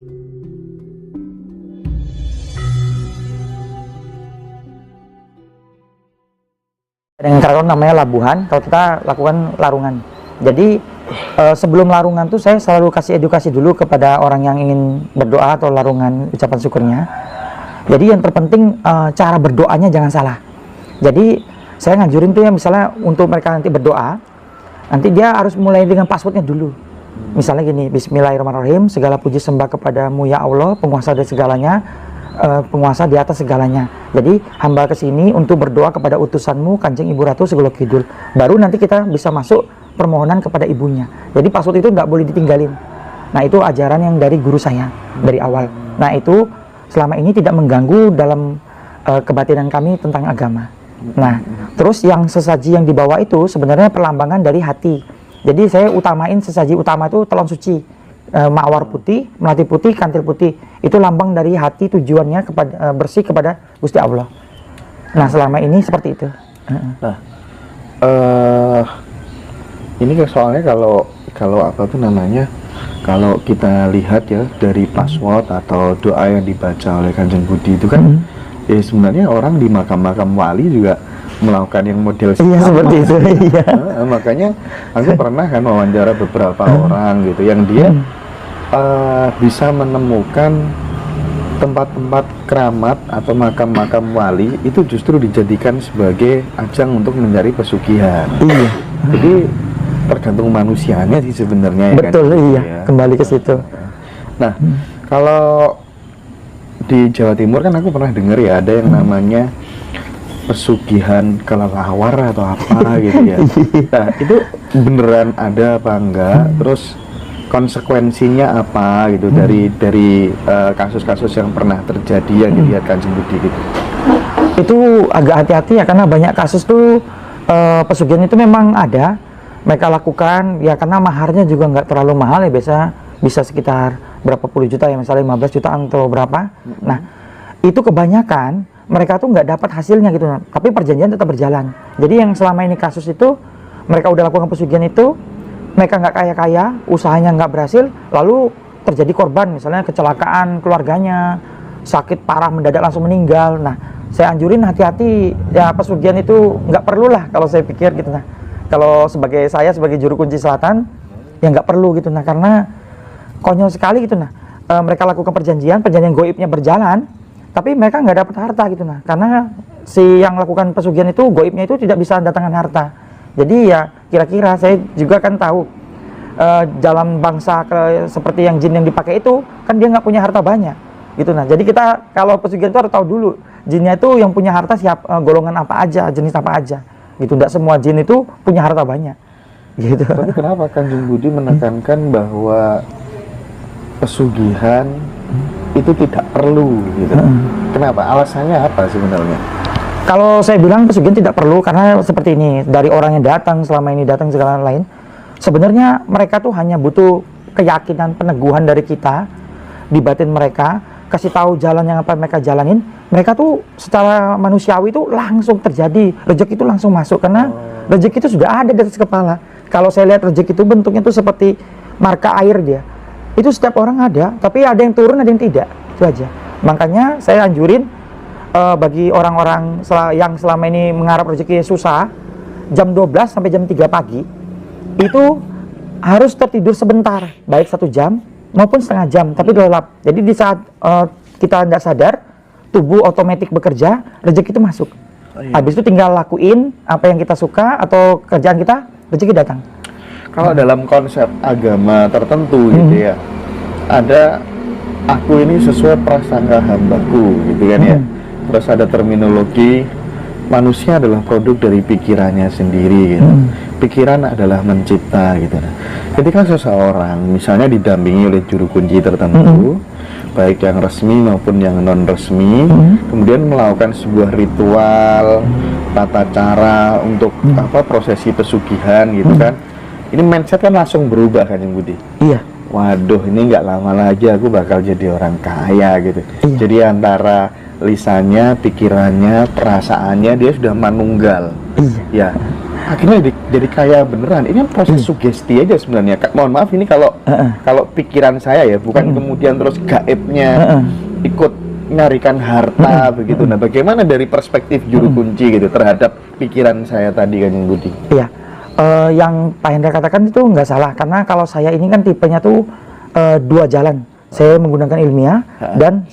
Dengan karakter namanya labuhan, kalau kita lakukan larungan. Jadi sebelum larungan tuh saya selalu kasih edukasi dulu kepada orang yang ingin berdoa atau larungan ucapan syukurnya. Jadi yang terpenting cara berdoanya jangan salah. Jadi saya ngajurin tuh ya, misalnya untuk mereka nanti berdoa, nanti dia harus mulai dengan passwordnya dulu. Misalnya gini, Bismillahirrahmanirrahim, segala puji sembah kepadamu ya Allah, penguasa dari segalanya, penguasa di atas segalanya. Jadi hamba kesini untuk berdoa kepada utusanmu Kanjeng Ibu Ratu Segoro Kidul. Baru nanti kita bisa masuk permohonan kepada ibunya. Jadi password itu nggak boleh ditinggalin. Nah itu ajaran yang dari guru saya dari awal. Nah itu selama ini tidak mengganggu dalam kebatinan kami tentang agama. Nah terus yang sesaji yang dibawa itu sebenarnya perlambangan dari hati. Jadi saya utamain sesaji utama itu telon suci, mawar putih, melati putih, kantil putih. Itu lambang dari hati, tujuannya kepada bersih kepada Gusti Allah. Nah selama ini seperti itu. Nah, ini kan soalnya kalau apa tuh namanya, kalau kita lihat ya dari password atau doa yang dibaca oleh Kanjeng Budi itu kan, ya sebenarnya orang di makam-makam wali juga melakukan yang model seperti itu. Iya. Makanya aku pernah kan wawancara beberapa orang gitu yang dia bisa menemukan tempat-tempat keramat atau makam-makam wali itu justru dijadikan sebagai ajang untuk mencari pesugihan. Iya. Jadi tergantung manusianya sih sebenarnya. Betul, kan? iya. Ya. Kembali ke situ. Nah, kalau di Jawa Timur kan aku pernah dengar ya ada yang namanya pesugihan kelelawar atau apa gitu ya. Nah itu beneran ada apa enggak? Terus konsekuensinya apa gitu dari kasus-kasus yang pernah terjadi yang dilihat Kanjeng Budi gitu? Itu agak hati-hati ya, karena banyak kasus tuh pesugihan itu memang ada mereka lakukan ya, karena maharnya juga nggak terlalu mahal ya, biasa bisa sekitar berapa puluh juta ya, misalnya 15 jutaan atau berapa. Nah itu kebanyakan mereka tuh nggak dapat hasilnya gitu, tapi perjanjian tetap berjalan. Jadi yang selama ini kasus itu mereka udah lakukan pesugihan itu, mereka nggak kaya-kaya, usahanya nggak berhasil, lalu terjadi korban, misalnya kecelakaan keluarganya, sakit parah mendadak langsung meninggal. Nah saya anjurin hati-hati ya, pesugihan itu nggak perlu lah kalau saya pikir gitu. Nah kalau saya sebagai juru kunci selatan ya nggak perlu gitu. Nah karena konyol sekali gitu. Nah mereka lakukan perjanjian goibnya berjalan, tapi mereka nggak dapat harta gitu. Nah karena si yang lakukan pesugihan itu goibnya itu tidak bisa datangkan harta. Jadi ya kira-kira saya juga kan tahu jalan bangsa seperti yang jin yang dipakai itu kan dia nggak punya harta banyak gitu. Nah jadi kita kalau pesugihan itu harus tahu dulu jinnya itu yang punya harta golongan apa aja, jenis apa aja gitu. Nggak semua jin itu punya harta banyak gitu. Tapi kenapa Kanjeng Budi menekankan bahwa pesugihan itu tidak perlu gitu? Kenapa? Alasannya apa sebenarnya? Kalau saya bilang pesugihan tidak perlu karena seperti ini, dari orang yang datang selama ini datang segala lain, sebenarnya mereka tuh hanya butuh keyakinan, peneguhan dari kita di batin mereka, kasih tahu jalan yang apa mereka jalanin, mereka tuh secara manusiawi itu langsung terjadi, rezeki itu langsung masuk karena rezeki itu sudah ada di atas kepala. Kalau saya lihat rezeki itu bentuknya tuh seperti marka air dia. Itu setiap orang ada, tapi ada yang turun, ada yang tidak. Itu aja. Makanya saya anjurin bagi orang-orang yang selama ini mengharap rezeki susah, jam 12 sampai jam 3 pagi itu harus tertidur sebentar, baik 1 jam maupun setengah jam, tapi gelap. Jadi di saat kita tidak sadar, tubuh otomatis bekerja, rezeki itu masuk. Habis itu tinggal lakuin apa yang kita suka atau kerjaan kita, rezeki datang. Kalau dalam konsep agama tertentu gitu ya, ada aku ini sesuai prasangka hambaku gitu kan ya. Terus ada terminologi manusia adalah produk dari pikirannya sendiri gitu. Pikiran adalah mencipta gitu. Ketika seseorang misalnya didampingi oleh juru kunci tertentu, baik yang resmi maupun yang non resmi, kemudian melakukan sebuah ritual, tata cara untuk prosesi pesugihan gitu kan. Ini mindset kan langsung berubah kan Yang Budi? Iya. Waduh, ini nggak lama lagi aku bakal jadi orang kaya gitu. Iya. Jadi antara lisannya, pikirannya, perasaannya dia sudah manunggal. Iya. Ya, akhirnya jadi kaya beneran. Ini kan proses sugesti aja sebenarnya. Mohon maaf ini kalau pikiran saya ya, bukan kemudian terus gaibnya ikut nyarikan harta begitu. Nah, bagaimana dari perspektif juru kunci gitu terhadap pikiran saya tadi Kanjeng Budi? Iya, yang Pak Hendra katakan itu nggak salah, karena kalau saya ini kan tipenya tuh dua jalan. Saya menggunakan ilmiah dan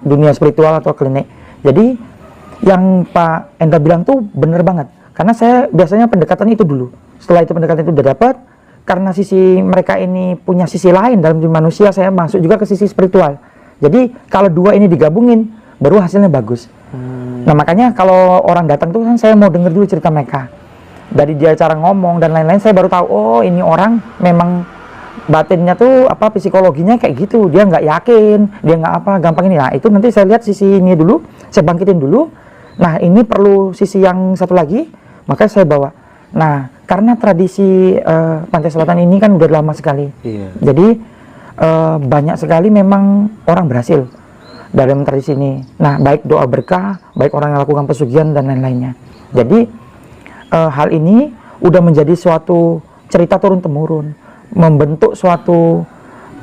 dunia spiritual atau klinik. Jadi yang Pak Hendra bilang tuh bener banget, karena saya biasanya pendekatan itu dulu. Setelah itu pendekatan itu udah dapat, karena sisi mereka ini punya sisi lain dalam diri manusia, saya masuk juga ke sisi spiritual. Jadi kalau dua ini digabungin, baru hasilnya bagus. Nah makanya kalau orang datang tuh kan saya mau denger dulu cerita mereka. Dari dia cara ngomong dan lain-lain, saya baru tahu, oh ini orang memang batinnya tuh apa, psikologinya kayak gitu. Dia nggak yakin, dia nggak apa, gampang ini. Nah itu nanti saya lihat sisi ini dulu, saya bangkitin dulu. Nah ini perlu sisi yang satu lagi, maka saya bawa. Nah karena tradisi Pantai Selatan ini kan udah lama sekali. Jadi banyak sekali memang orang berhasil dalam tradisi ini. Nah, baik doa berkah, baik orang yang lakukan pesugihan dan lain-lainnya. Jadi hal ini udah menjadi suatu cerita turun-temurun, membentuk suatu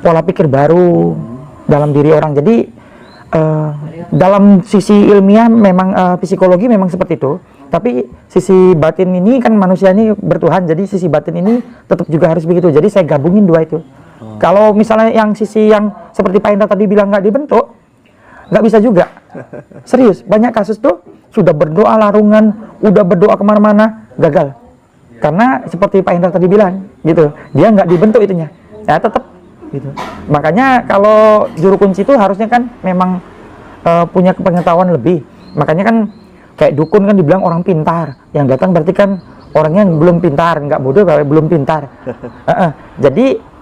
pola pikir baru dalam diri orang. Jadi dalam sisi ilmiah memang psikologi memang seperti itu. Tapi sisi batin ini kan manusia ini bertuhan, jadi sisi batin ini tetap juga harus begitu. Jadi saya gabungin dua itu. Kalau misalnya yang sisi yang seperti Pak Indra tadi bilang nggak dibentuk, nggak bisa juga. Serius, banyak kasus tuh sudah berdoa larungan, udah berdoa kemana-mana, gagal. Karena seperti Pak Indra tadi bilang, gitu, dia nggak dibentuk itunya, ya tetap gitu. Makanya kalau juru kunci itu harusnya kan memang punya pengetahuan lebih. Makanya kan kayak dukun kan dibilang orang pintar, yang datang berarti kan orangnya belum pintar, nggak bodoh kalau belum pintar. Jadi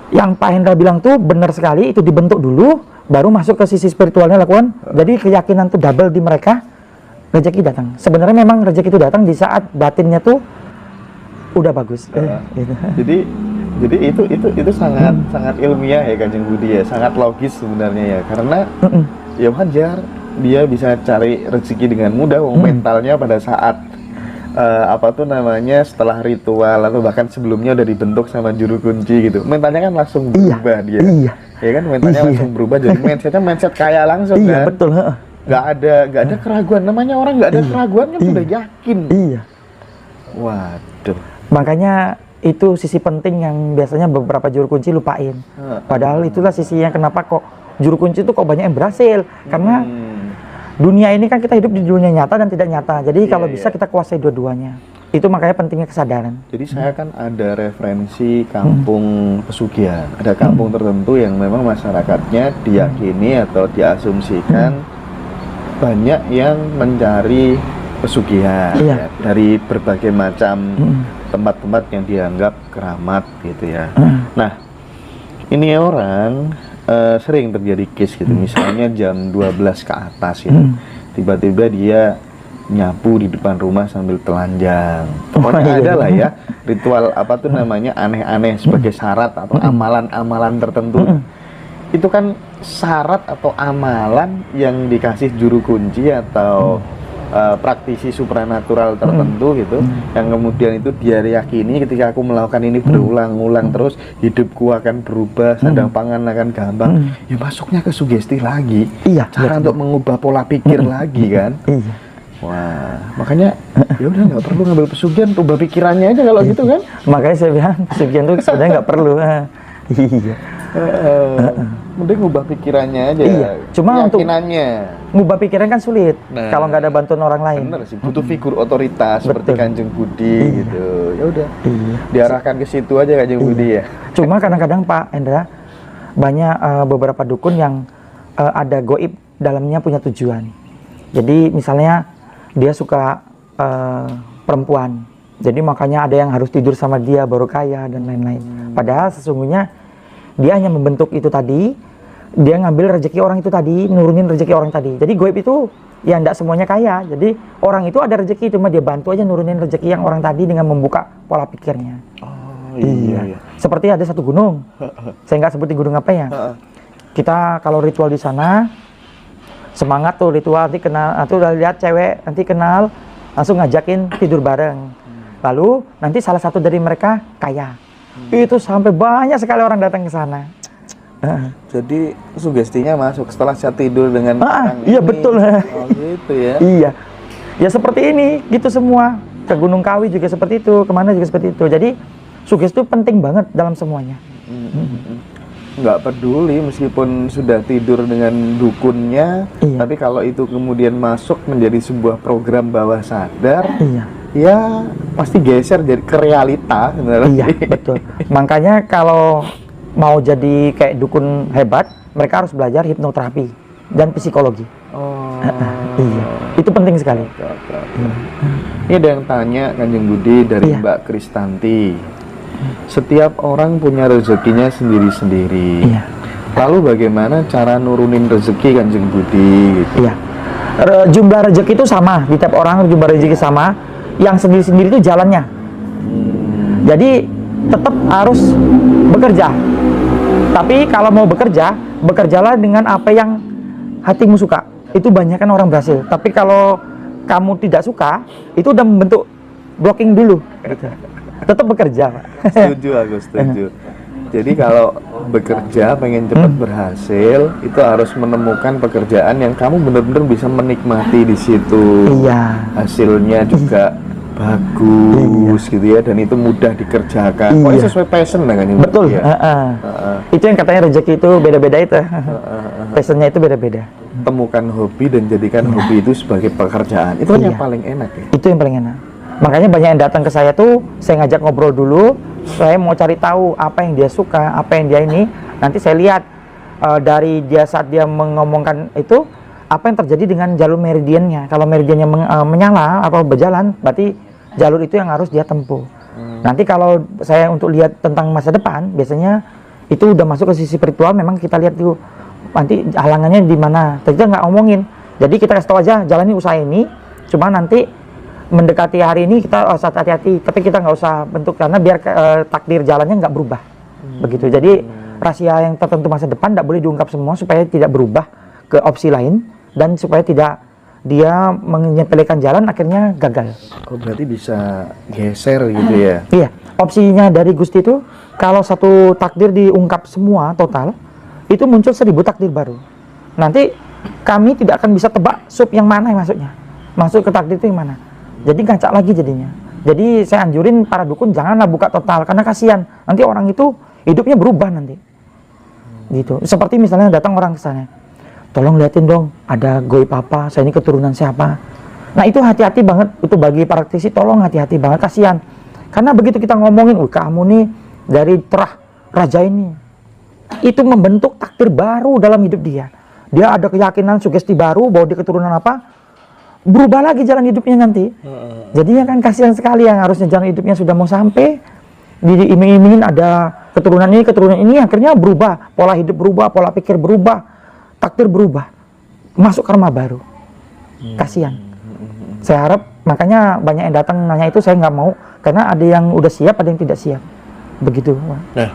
yang Pak Hendra bilang tuh benar sekali, itu dibentuk dulu, baru masuk ke sisi spiritualnya lakukan. Jadi keyakinan tuh double di mereka, rezeki datang. Sebenarnya memang rezeki itu datang di saat batinnya tuh udah bagus. Gitu. Jadi itu sangat sangat ilmiah ya Kanjeng Budi ya, sangat logis sebenarnya ya, karena ya wajar dia bisa cari rezeki dengan mudah, mentalnya pada saat apa tuh namanya setelah ritual atau bahkan sebelumnya udah dibentuk sama juru kunci gitu, mentalnya kan langsung berubah dia. Ya kan mentalnya langsung berubah, jadi mindsetnya mindset kaya langsung kan. Betul. Nggak ada keraguan, namanya orang nggak ada keraguan kan sudah yakin. Waduh. Makanya itu sisi penting yang biasanya beberapa juru kunci lupain. Padahal itulah sisinya kenapa kok juru kunci itu kok banyak yang berhasil, karena dunia ini kan kita hidup di dunia nyata dan tidak nyata. Jadi kalau bisa kita kuasai dua-duanya. Itu makanya pentingnya kesadaran. Jadi saya kan ada referensi kampung pesugihan. Ada kampung tertentu yang memang masyarakatnya diyakini atau diasumsikan banyak yang mencari pesugihan ya, dari berbagai macam tempat-tempat yang dianggap keramat gitu ya. Nah, ini orang sering terjadi case gitu, misalnya jam 12 ke atas gitu, tiba-tiba dia nyapu di depan rumah sambil telanjang. Pokoknya ada lah ya ritual apa tuh namanya aneh-aneh sebagai syarat atau amalan-amalan tertentu. Itu kan syarat atau amalan yang dikasih juru kunci atau praktisi supranatural tertentu gitu, yang kemudian itu dia yakini ketika aku melakukan ini berulang-ulang terus hidupku akan berubah, sandang pangan akan gampang. Ya masuknya ke sugesti lagi, cara untuk mengubah pola pikir lagi kan. Wah, makanya ya udah nggak perlu ngambil pesugihan, ubah pikirannya aja kalau gitu kan. Makanya saya bilang pesugihan itu sebenarnya nggak perlu. Mending ngubah pikirannya aja. Cuma untuk ngubah pikiran kan sulit kalau nggak ada bantuan orang lain. Bener sih, butuh figur otoritas seperti Kanjeng Budi gitu. Ya udah, diarahkan ke situ aja Kanjeng Budi ya. Cuma kadang-kadang Pak Hendra, banyak beberapa dukun yang ada goib dalamnya punya tujuan. Jadi misalnya dia suka perempuan, jadi makanya ada yang harus tidur sama dia baru kaya dan lain-lain. Padahal sesungguhnya dia hanya membentuk itu tadi, dia ngambil rezeki orang itu tadi, nurunin rezeki orang tadi. Jadi goib itu ya enggak semuanya kaya. Jadi orang itu ada rezeki, cuma dia bantu aja nurunin rezeki yang orang tadi dengan membuka pola pikirnya. Seperti ada satu gunung, saya nggak sebutin gunung apa ya. Kita kalau ritual di sana semangat tuh ritual, nanti kenal, atau udah lihat cewek nanti kenal, langsung ngajakin tidur bareng. Lalu nanti salah satu dari mereka kaya. Itu sampai banyak sekali orang datang ke sana. Jadi sugestinya masuk setelah saya tidur dengan orang Iya ini. betul. Oh gitu ya. Iya. Ya seperti ini, gitu semua. Ke Gunung Kawi juga seperti itu, kemana juga seperti itu. Jadi sugesti itu penting banget dalam semuanya. Nggak peduli meskipun sudah tidur dengan dukunnya, Iya. tapi kalau itu kemudian masuk menjadi sebuah program bawah sadar, Iya. ya pasti geser jadi ke realita sebenarnya. Iya, betul. Makanya kalau mau jadi kayak dukun hebat, mereka harus belajar hipnoterapi dan psikologi. Oh. Iya, itu penting sekali. Oke. Ini ada yang tanya Kanjeng Budi dari Iya. Mbak Kristanti. Setiap orang punya rezekinya sendiri-sendiri. Iya. Lalu bagaimana cara nurunin rezeki Kanjeng Budi gitu? Iya. Jumlah rezeki itu sama, di tiap orang jumlah rezeki sama. Yang sendiri-sendiri itu jalannya. Jadi tetap harus bekerja. Tapi kalau mau bekerja, bekerjalah dengan apa yang hatimu suka. Itu banyak kan orang berhasil. Tapi kalau kamu tidak suka, itu udah membentuk blocking dulu. Gitu. Tetap bekerja, Pak. Setuju, aku setuju. Jadi kalau bekerja pengen cepat berhasil, itu harus menemukan pekerjaan yang kamu benar-benar bisa menikmati di situ. Iya. Hasilnya juga bagus gitu ya, dan itu mudah dikerjakan. Iya. Pokoknya sesuai passion lah kan. Betul. Ya. Itu yang katanya rezeki itu beda-beda itu. Passionnya itu beda-beda. Temukan hobi dan jadikan hobi itu sebagai pekerjaan. Itu kan yang Iya. paling enak ya. Itu yang paling enak. Makanya banyak yang datang ke saya tuh, saya ngajak ngobrol dulu. Saya mau cari tahu apa yang dia suka, apa yang dia ini. Nanti saya lihat dari dia saat dia mengomongkan itu, apa yang terjadi dengan jalur meridiannya. Kalau meridiannya menyala atau berjalan, berarti jalur itu yang harus dia tempuh. Nanti kalau saya untuk lihat tentang masa depan, biasanya itu udah masuk ke sisi spiritual. Memang kita lihat dulu nanti halangannya di mana. Kita nggak omongin. Jadi kita kasih tahu aja jalannya usaha ini. Cuma nanti mendekati hari ini kita usah hati-hati, tapi kita nggak usah bentuk karena biar takdir jalannya nggak berubah. Begitu. Jadi rahasia yang tertentu masa depan nggak boleh diungkap semua supaya tidak berubah ke opsi lain dan supaya tidak dia menyepelekan jalan akhirnya gagal. Oh, berarti bisa geser gitu ya. Iya, opsinya dari Gusti itu kalau satu takdir diungkap semua total, itu muncul 1000 takdir baru. Nanti kami tidak akan bisa tebak sub yang mana yang masuknya. Masuk ke takdir itu yang mana. Jadi ngacak lagi jadinya. Jadi saya anjurin para dukun janganlah buka total karena kasihan. Nanti orang itu hidupnya berubah nanti. Gitu. Seperti misalnya datang orang ke sana. Tolong liatin dong, ada goib apa, saya ini keturunan siapa. Nah itu hati-hati banget, itu bagi praktisi tolong hati-hati banget, kasihan. Karena begitu kita ngomongin, kamu nih dari terah raja ini, itu membentuk takdir baru dalam hidup dia. Dia ada keyakinan, sugesti baru bahwa dia keturunan apa, berubah lagi jalan hidupnya nanti. Jadinya kan kasihan sekali yang harusnya jalan hidupnya sudah mau sampai, diiming-imingin ada keturunan ini, akhirnya berubah, pola hidup berubah, pola pikir berubah, takdir berubah, masuk karma baru. Kasihan. Saya harap, makanya banyak yang datang nanya itu saya nggak mau, karena ada yang udah siap, ada yang tidak siap. Begitu. Nah,